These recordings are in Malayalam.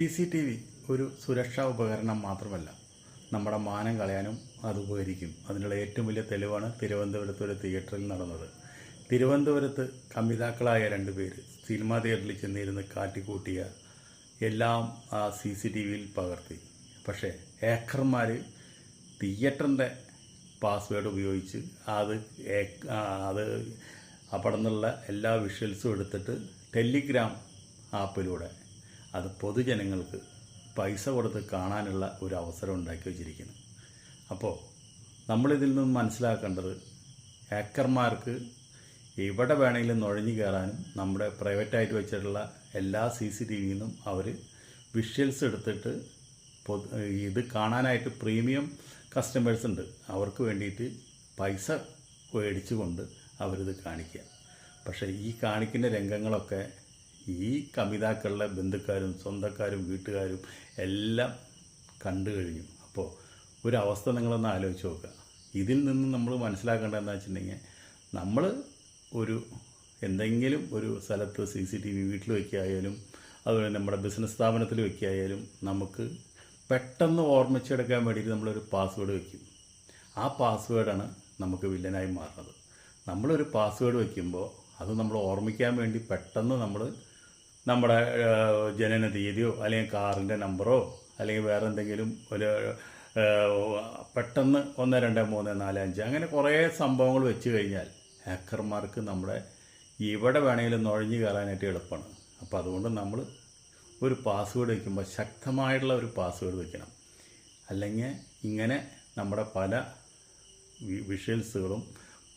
CCTV ഒരു സുരക്ഷാ ഉപകരണം മാത്രമല്ല, നമ്മുടെ മാനം കളയാനും അത് ഉപകരിക്കും. അതിനുള്ള ഏറ്റവും വലിയ തെളിവാണ് തിരുവനന്തപുരത്ത് ഒരു തിയേറ്ററിൽ നടന്നത്. തിരുവനന്തപുരത്ത് കമിതാക്കളായ 2 പേര് സിനിമാ തിയേറ്ററിൽ ചെന്നിരുന്ന് കാട്ടിക്കൂട്ടിയ എല്ലാം ആ CCTVയിൽ പകർത്തി. പക്ഷേ ഹാക്കർമാർ തിയേറ്ററിൻ്റെ പാസ്വേഡ് ഉപയോഗിച്ച് അത് അവിടെ നിന്നുള്ള എല്ലാ വിഷ്വൽസും എടുത്തിട്ട് ടെലിഗ്രാം ആപ്പിലൂടെ അത് പൊതുജനങ്ങൾക്ക് പൈസ കൊടുത്ത് കാണാനുള്ള ഒരു അവസരം ഉണ്ടാക്കി വച്ചിരിക്കുന്നു. അപ്പോൾ നമ്മളിതിൽ നിന്ന് മനസ്സിലാക്കേണ്ടത്, ഹാക്കർമാർക്ക് എവിടെ വേണമെങ്കിലും നുഴഞ്ഞു കയറാനും നമ്മുടെ പ്രൈവറ്റായിട്ട് വെച്ചിട്ടുള്ള എല്ലാ CCTVയിൽ നിന്നും അവർ വിഷ്വൽസ് എടുത്തിട്ട് ഇത് കാണാനായിട്ട് പ്രീമിയം കസ്റ്റമേഴ്സ് ഉണ്ട്, അവർക്ക് വേണ്ടിയിട്ട് പൈസ മേടിച്ചുകൊണ്ട് അവരിത് കാണിക്കുക. പക്ഷേ ഈ കാണിക്കുന്ന രംഗങ്ങളൊക്കെ ഈ കമിതാക്കളുടെ ബന്ധുക്കാരും സ്വന്തക്കാരും വീട്ടുകാരും എല്ലാം കണ്ടു കഴിഞ്ഞു. അപ്പോൾ ഒരവസ്ഥ നിങ്ങളൊന്ന് ആലോചിച്ച് നോക്കുക. ഇതിൽ നിന്ന് നമ്മൾ മനസ്സിലാക്കേണ്ടതെന്ന് വെച്ചിട്ടുണ്ടെങ്കിൽ, നമ്മൾ എന്തെങ്കിലും ഒരു സ്ഥലത്ത് CCTV വീട്ടിൽ വയ്ക്കുകയായാലും അതുപോലെ നമ്മുടെ ബിസിനസ് സ്ഥാപനത്തിൽ വയ്ക്കുകയായാലും നമുക്ക് പെട്ടെന്ന് ഓർമ്മിച്ചെടുക്കാൻ വേണ്ടിയിട്ട് നമ്മളൊരു പാസ്വേഡ് വയ്ക്കും. ആ പാസ്വേഡാണ് നമുക്ക് വില്ലനായി മാറുന്നത്. നമ്മളൊരു പാസ്വേഡ് വയ്ക്കുമ്പോൾ അത് നമ്മൾ ഓർമ്മിക്കാൻ വേണ്ടി പെട്ടെന്ന് നമ്മുടെ ജനന തീയതിയോ അല്ലെങ്കിൽ കാറിൻ്റെ നമ്പറോ അല്ലെങ്കിൽ വേറെ എന്തെങ്കിലും പെട്ടെന്ന് 1 2 3 4 5 അങ്ങനെ കുറേ സംഭവങ്ങൾ വെച്ച് കഴിഞ്ഞാൽ ഹാക്കർമാർക്ക് നമ്മുടെ ഇവിടെ വേണമെങ്കിലും നുഴഞ്ഞു കയറാനായിട്ട് എളുപ്പമാണ്. അപ്പോൾ അതുകൊണ്ട് നമ്മൾ ഒരു പാസ്വേഡ് വയ്ക്കുമ്പോൾ ശക്തമായിട്ടുള്ള ഒരു പാസ്വേഡ് വയ്ക്കണം. അല്ലെങ്കിൽ ഇങ്ങനെ നമ്മുടെ പല വിഷ്വൽസുകളും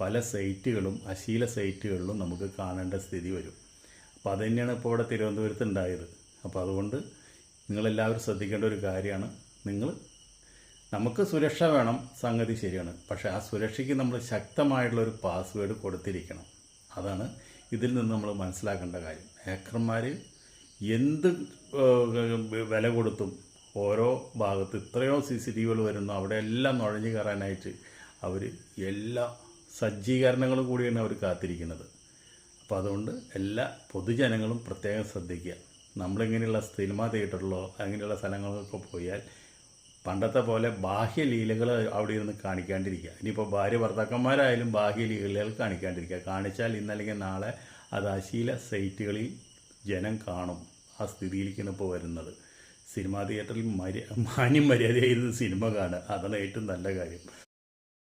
പല സൈറ്റുകളും അശ്ലീല സൈറ്റുകളിലും നമുക്ക് കാണേണ്ട സ്ഥിതി വരും. അപ്പോൾ അത് തന്നെയാണ് ഇപ്പോൾ ഇവിടെ തിരുവനന്തപുരത്ത് ഉണ്ടായത്. അപ്പോൾ അതുകൊണ്ട് നിങ്ങളെല്ലാവരും ശ്രദ്ധിക്കേണ്ട ഒരു കാര്യമാണ്, നമുക്ക് സുരക്ഷ വേണം, സംഗതി ശരിയാണ്. പക്ഷേ ആ സുരക്ഷയ്ക്ക് നമ്മൾ ശക്തമായിട്ടുള്ളൊരു പാസ്വേഡ് കൊടുത്തിരിക്കണം. അതാണ് ഇതിൽ നിന്ന് നമ്മൾ മനസ്സിലാക്കേണ്ട കാര്യം. ഹാക്കർമാർ എന്ത് വില കൊടുത്തും ഓരോ ഭാഗത്ത് ഇത്രയോ CCTVകൾ വരുന്നു, അവിടെ എല്ലാം നുഴഞ്ഞു കയറാനായിട്ട് അവർ എല്ലാ സജ്ജീകരണങ്ങളും കൂടിയാണ് അവർ കാത്തിരിക്കുന്നത്. അപ്പോൾ അതുകൊണ്ട് എല്ലാ പൊതുജനങ്ങളും പ്രത്യേകം ശ്രദ്ധിക്കുക. നമ്മളിങ്ങനെയുള്ള സിനിമാ തിയേറ്ററിലോ അങ്ങനെയുള്ള സ്ഥലങ്ങളിലൊക്കെ പോയാൽ പണ്ടത്തെ പോലെ ബാഹ്യലീലകൾ അവിടെ ഇരുന്ന് കാണിക്കാണ്ടിരിക്കുക. ഇനിയിപ്പോൾ ഭാര്യ ഭർത്താക്കന്മാരായാലും ബാഹ്യലീലകൾ കാണിക്കാണ്ടിരിക്കുക. കാണിച്ചാൽ ഇന്നല്ലെങ്കിൽ നാളെ അത് അശ്ലീല സൈറ്റുകളിൽ ജനം കാണും. ആ സ്ഥിതിയിലേക്കാണ് ഇപ്പോൾ വരുന്നത്. സിനിമാ തിയേറ്ററിൽ മാന്യം മര്യാദയായിരുന്നു സിനിമ കാണുക, അതാണ് ഏറ്റവും നല്ല കാര്യം.